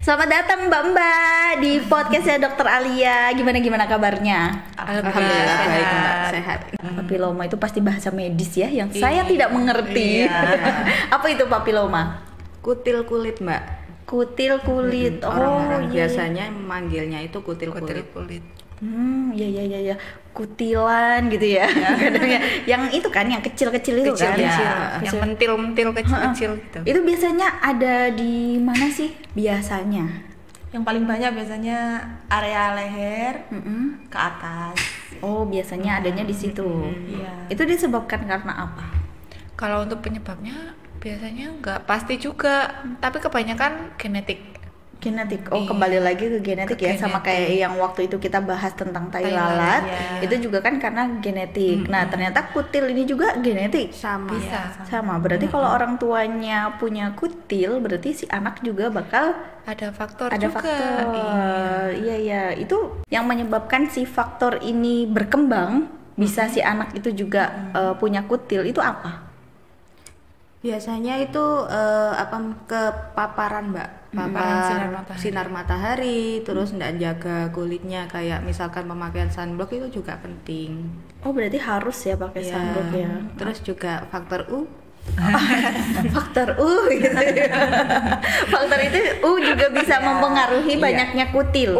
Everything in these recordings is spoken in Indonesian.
Selamat datang Mbak di podcastnya Dokter Alia. Gimana kabarnya? Alhamdulillah baik Mbak, sehat. Papiloma itu pasti bahasa medis ya, yang saya tidak mengerti. Apa itu papiloma? Kutil kulit Mbak. Kutil kulit. Orang-orang iya. biasanya manggilnya itu kutil kulit. Iya. Kutilan gitu ya. Kadang-kadang yang itu kan, yang kecil-kecil itu kan. Yang mentil-mentil kecil-kecil gitu. Itu biasanya ada di mana sih biasanya? Yang paling banyak biasanya area leher ke atas. Oh, biasanya adanya di situ. Iya. Itu disebabkan karena apa? Kalau untuk penyebabnya biasanya nggak pasti juga, tapi kebanyakan genetik. Genetik. Oh, kembali lagi ke genetik ya, sama kayak yang waktu itu kita bahas tentang tai lalat. ya. Itu juga kan karena genetik. Nah, ternyata kutil ini juga genetik. Sama. Bisa. Sama. Berarti kalau orang tuanya punya kutil, berarti si anak juga bakal Ada faktor ada juga. faktor. Iya. Itu yang menyebabkan si faktor ini berkembang, bisa si anak itu juga punya kutil, itu apa? Biasanya itu kepaparan Mbak. Paparan Sinar matahari, terus nggak jaga kulitnya, kayak misalkan pemakaian sunblock itu juga penting. Oh, berarti harus ya pakai Iya. sunblock ya. Terus juga faktor U. Faktor U gitu ya. Faktor itu U juga bisa mempengaruhi banyaknya kutil.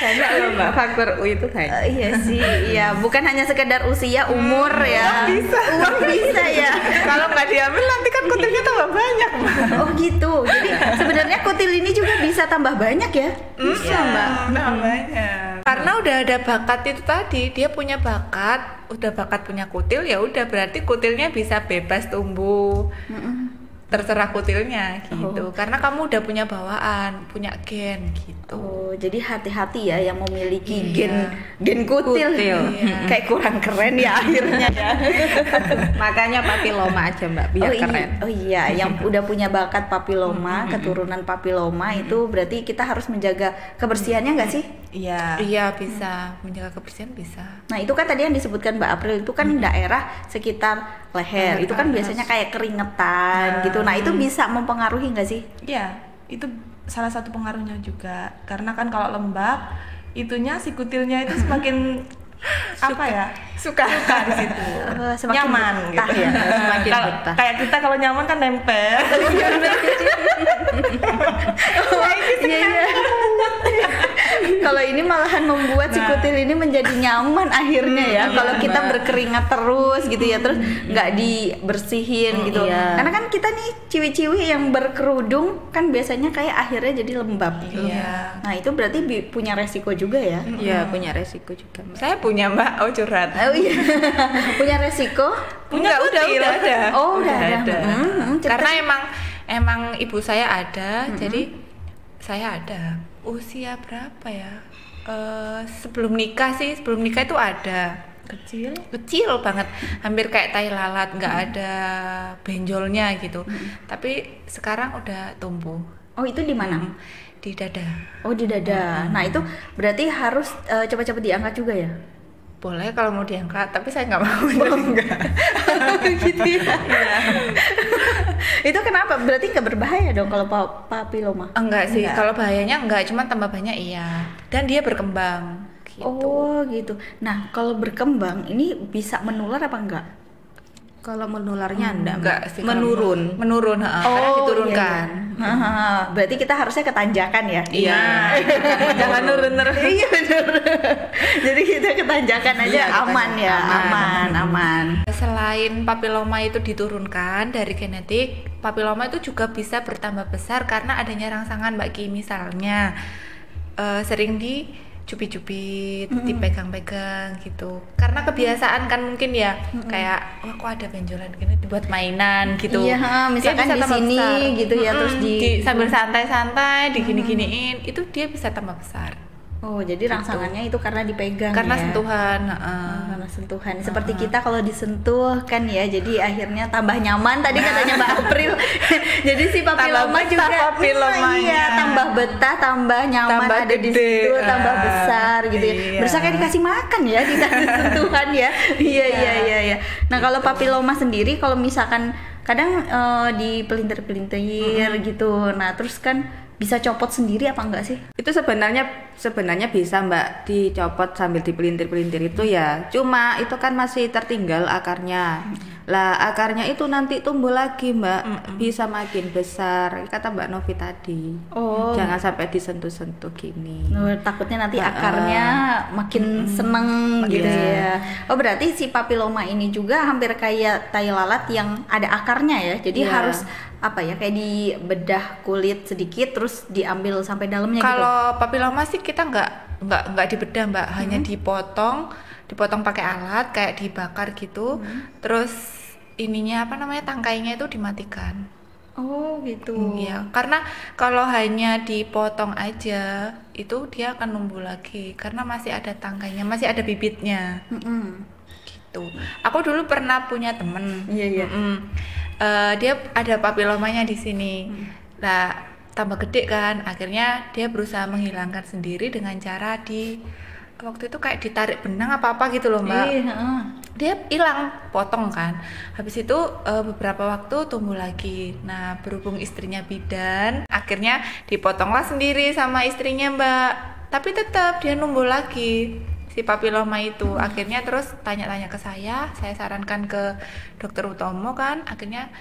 Banyak loh Mbak, faktor U itu banyak. Iya sih, iya, bukan hanya sekedar usia, umur ya. Uang bisa ya. Kalau nggak diambil nanti kan kutilnya tambah banyak. Oh gitu. Jadi sebenarnya kutil ini juga bisa tambah banyak ya. Bisa Mbak. Karena udah ada bakat itu tadi, dia punya bakat, udah bakat punya kutil, ya udah berarti kutilnya bisa bebas tumbuh. Terserah kutilnya gitu. Karena kamu udah punya bawaan, punya gen gitu. Oh, jadi hati-hati ya yang memiliki gen kutil. Kayak kurang keren ya akhirnya ya. Makanya papiloma aja Mbak, biar keren. Oh iya, yang udah punya bakat papiloma, keturunan papiloma itu berarti kita harus menjaga kebersihannya nggak sih? Iya. Iya bisa, menjaga kebersihan bisa. Nah itu kan tadi yang disebutkan Mbak April itu kan daerah sekitar leher, itu kan biasanya kayak keringetan gitu. Nah itu bisa mempengaruhi nggak sih? Iya, itu salah satu pengaruhnya juga. Karena kan kalau lembab, itunya si kutilnya itu semakin apa ya? Suka di situ. Semakin Nyaman betah gitu. ya. Semakin Kalau betah. kayak kita kalau nyaman kan nempel. Iya. Kalau ini malahan membuat si kutil ini menjadi nyaman akhirnya ya. Kalau kita berkeringat terus gitu ya, terus nggak dibersihin gitu. Iya. Karena kan kita nih ciwi-ciwi yang berkerudung kan biasanya kayak akhirnya jadi lembab. Iya. Nah itu berarti punya resiko juga ya. Iya, punya resiko juga Mbak. Saya punya Mbak, curhat. Oh iya. Punya resiko? Enggak, udah ada. Oh udah ada. Karena emang ibu saya ada, jadi saya ada. Usia berapa ya? Sebelum nikah itu ada. Kecil banget, hampir kayak tai lalat, nggak ada benjolnya gitu. Tapi sekarang udah tumbuh. Oh itu di mana? Di dada. Oh di dada. Nah itu berarti harus cepat-cepat diangkat juga ya? Boleh kalau mau diangkat, tapi saya nggak mau. Gitu ya. Itu kenapa? Berarti nggak berbahaya dong kalau papiloma? Enggak sih, kalau bahayanya enggak, cuma tambah banyak iya. Dan dia berkembang gitu. Oh gitu. Nah kalau berkembang ini bisa menular apa enggak? Kalau menularnya enggak sih. menurun. Menurun, karena diturunkan. Iya. Berarti kita harusnya ketanjakan ya? Iya. Jangan nurun terus. Iya benar. Jadi kita ketanjakan aja Iya, aman ya, aman. Selain papiloma itu diturunkan dari genetik, papiloma itu juga bisa bertambah besar karena adanya rangsangan Mbak Ki. Misalnya sering dicubit-cubit, dipegang-pegang gitu. Karena kebiasaan kan mungkin ya, kayak wah kok ada benjolan gini dibuat mainan gitu. Iya, misalkan Dia bisa di tambah sini besar. gitu ya, terus sambil santai-santai digini-giniin, itu dia bisa tambah besar. Oh, jadi rangsangannya itu karena dipegang Karena ya? sentuhan. Karena sentuhan. Seperti kita kalau disentuh kan ya, jadi akhirnya tambah nyaman tadi katanya Mbak April. Jadi si papiloma Tambah juga betah papilomanya. iya, tambah betah, tambah nyaman, Tambah ada di gede. situ, tambah besar gitu ya. Iya. Berasa kayak dikasih makan ya, dikasih sentuhan ya. Iya. Nah, kalau papiloma sendiri kalau misalkan kadang di pelintir gitu. Nah terus kan bisa copot sendiri apa enggak sih? Itu sebenarnya bisa Mbak, dicopot sambil dipelintir-pelintir itu ya. Cuma itu kan masih tertinggal akarnya. Lah akarnya itu nanti tumbuh lagi Mbak, bisa makin besar. Kata Mbak Novi tadi. Oh. Jangan sampai disentuh-sentuh gini. Takutnya nanti akarnya makin seneng gitu ya. Oh berarti si papiloma ini juga hampir kayak tai lalat yang ada akarnya ya. Jadi harus apa ya, kayak dibedah kulit sedikit terus diambil sampai dalamnya gitu. Kalau papiloma sih kita nggak dibedah Mbak, hanya dipotong pakai alat kayak dibakar gitu. Terus ininya apa namanya, tangkainya itu dimatikan. Oh gitu. Iya, karena kalau hanya dipotong aja itu dia akan numbuh lagi karena masih ada tangkainya, masih ada bibitnya. Gitu. Aku dulu pernah punya temen. Iya. Dia ada papilomanya di sini. Nah, tambah gede kan, akhirnya dia berusaha menghilangkan sendiri dengan cara waktu itu kayak ditarik benang apa gitu loh Mbak. Dia hilang, potong kan. Habis itu beberapa waktu tumbuh lagi. Nah, berhubung istrinya bidan, akhirnya dipotonglah sendiri sama istrinya Mbak. Tapi tetap dia numbuh lagi si papiloma itu. Akhirnya terus tanya-tanya ke saya sarankan ke dokter Utomo kan, akhirnya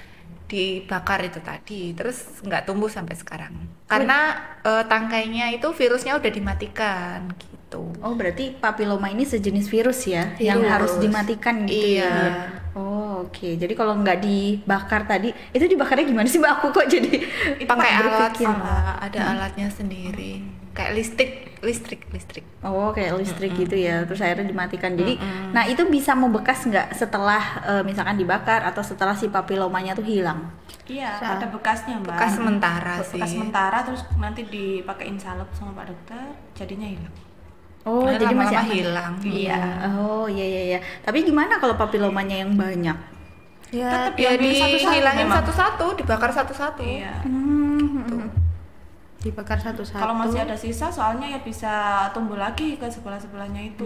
dibakar itu tadi, terus nggak tumbuh sampai sekarang karena tangkainya itu virusnya udah dimatikan gitu. Oh berarti papiloma ini sejenis virus ya, yang harus dimatikan gitu ya. Oh oke. Jadi kalau nggak dibakar tadi, itu dibakarnya gimana sih Mbak? Aku kok jadi pakai alat ada alatnya sendiri, kayak listrik. Oh kayak listrik gitu ya, terus akhirnya dimatikan. Jadi nah itu bisa membekas nggak setelah misalkan dibakar atau setelah si papilomanya tuh hilang? Iya, ada bekasnya Mbak. Bekas sementara sih. Bekas sementara, terus nanti dipakein salep sama Pak Dokter, jadinya hilang. Oh Nah, jadi masih lama-lama hilang. Iya. Oh iya. Tapi gimana kalau papilomanya yang banyak? Ya, Tetap dia diambil satu-satu dihilangin memang. satu-satu, dibakar satu-satu. Iya. Dibakar satu-satu. Kalau masih ada sisa, soalnya ya bisa tumbuh lagi ke sebelah-sebelahnya itu.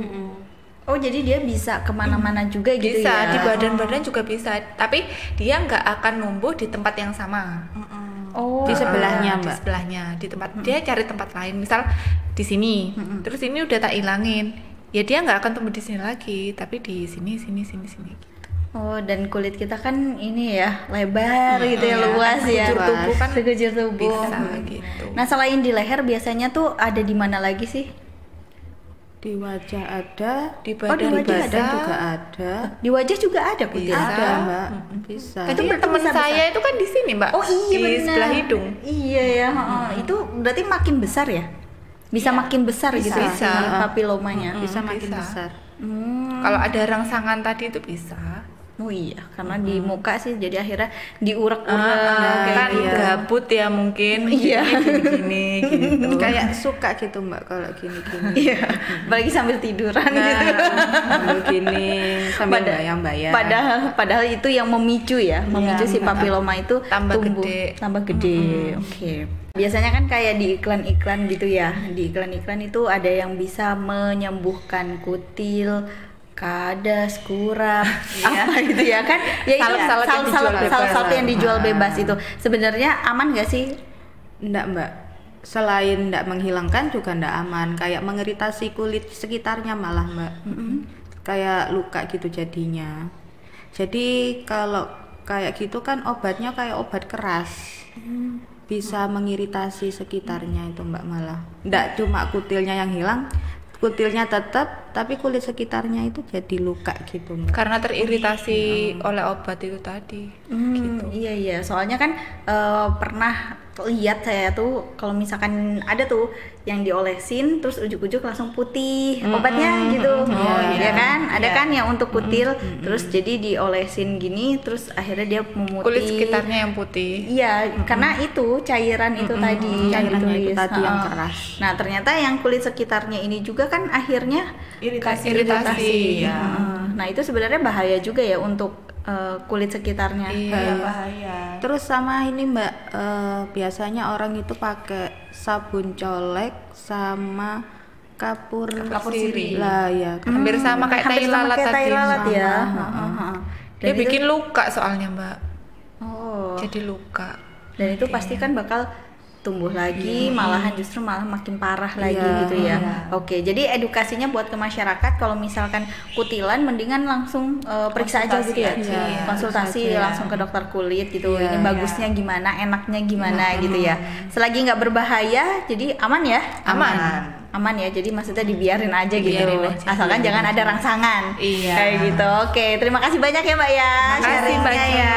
Oh jadi dia bisa kemana-mana juga gitu Bisa, ya? di badan-badan juga bisa. Tapi dia nggak akan numbuh di tempat yang sama. Oh Di sebelahnya Di Mbak. sebelahnya, di tempat dia cari tempat lain. Misal di sini, terus ini udah tak ilangin. Ya dia nggak akan tumbuh di sini lagi, tapi di sini. Oh dan kulit kita kan ini ya lebar gitu ya, luas ya. Sekujur tubuh kan Sekujur tubuh. bisa gitu. Nah selain di leher biasanya tuh ada di mana lagi sih? Di wajah ada, Di di badan, wajah badan juga ada. Di wajah juga ada kutil. Bisa. Ada Mbak, bisa. Itu Jadi berarti teman besar-besar. saya itu kan di sini Mbak. Oh iya di benar. sebelah hidung. Iya ya. Itu berarti makin besar ya? Bisa makin besar gitu ya Bisa. si papilomanya. Bisa makin bisa. besar. Kalau ada rangsangan tadi itu bisa. Oh iya, karena di muka sih jadi akhirnya diurak-urak Kan gitu. gabut ya mungkin. Iya. Gini gitu. Kayak suka gitu Mbak kalau gini-gini. Iya, apalagi sambil tiduran Nah, gitu. Sambil gini, sambil bayang-bayang. Padahal itu yang memicu ya, memicu si papiloma itu Tambah tumbuh, gede. tambah gede. Oke. Biasanya kan kayak di iklan-iklan gitu ya. Di iklan-iklan itu ada yang bisa menyembuhkan kutil, kadas, kurap, apa gitu ya kan? Ya itu Salep-salep yang dijual salah bebas. satu yang dijual bebas itu. Sebenarnya aman gak sih? Enggak Mbak, selain enggak menghilangkan juga enggak aman. Kayak mengiritasi kulit sekitarnya malah Mbak. Kayak luka gitu jadinya. Jadi kalau kayak gitu kan obatnya kayak obat keras. Bisa mengiritasi sekitarnya itu Mbak malah. Enggak cuma kutilnya yang hilang, kutilnya tetap, tapi kulit sekitarnya itu jadi luka gitu Mbak. Karena teriritasi oleh obat itu tadi. Gitu. Iya, soalnya kan pernah lihat saya tuh kalau misalkan ada tuh yang diolesin terus ujuk-ujuk langsung putih obatnya gitu. Ya kan? Ada kan yang untuk kutil terus jadi diolesin gini terus akhirnya dia memutih. Kulit sekitarnya yang putih. Iya, karena itu cairan itu tadi yang Cairannya itu ditulis. tadi yang Heeh. keras. Nah, ternyata yang kulit sekitarnya ini juga kan akhirnya Iritasi. Iritasi. Ya. Nah, itu sebenarnya bahaya juga ya untuk kulit sekitarnya. Iya, bahaya. Terus sama ini Mbak, biasanya orang itu pakai sabun colek sama kapur sirih. lah ya. Hampir sama kayak tai Hampir sama lalat kayak tadi. tai lalat ya. Sama. Heeh. Dia bikin luka soalnya Mbak. jadi luka. Dan itu pasti kan bakal tumbuh lagi, malahan justru malah makin parah lagi gitu ya. Oke, jadi edukasinya buat ke masyarakat kalau misalkan kutilan mendingan langsung periksa aja gitu ya. Konsultasi langsung ke dokter kulit gitu. Ini bagusnya gimana, enaknya gimana gitu ya. Selagi nggak berbahaya, jadi aman ya? Aman ya, jadi maksudnya dibiarin aja gitu. Asalkan jangan ada rangsangan. Kayak gitu. Oke, terima kasih banyak ya Mbak ya. Terima kasih sharingnya banyak. ya.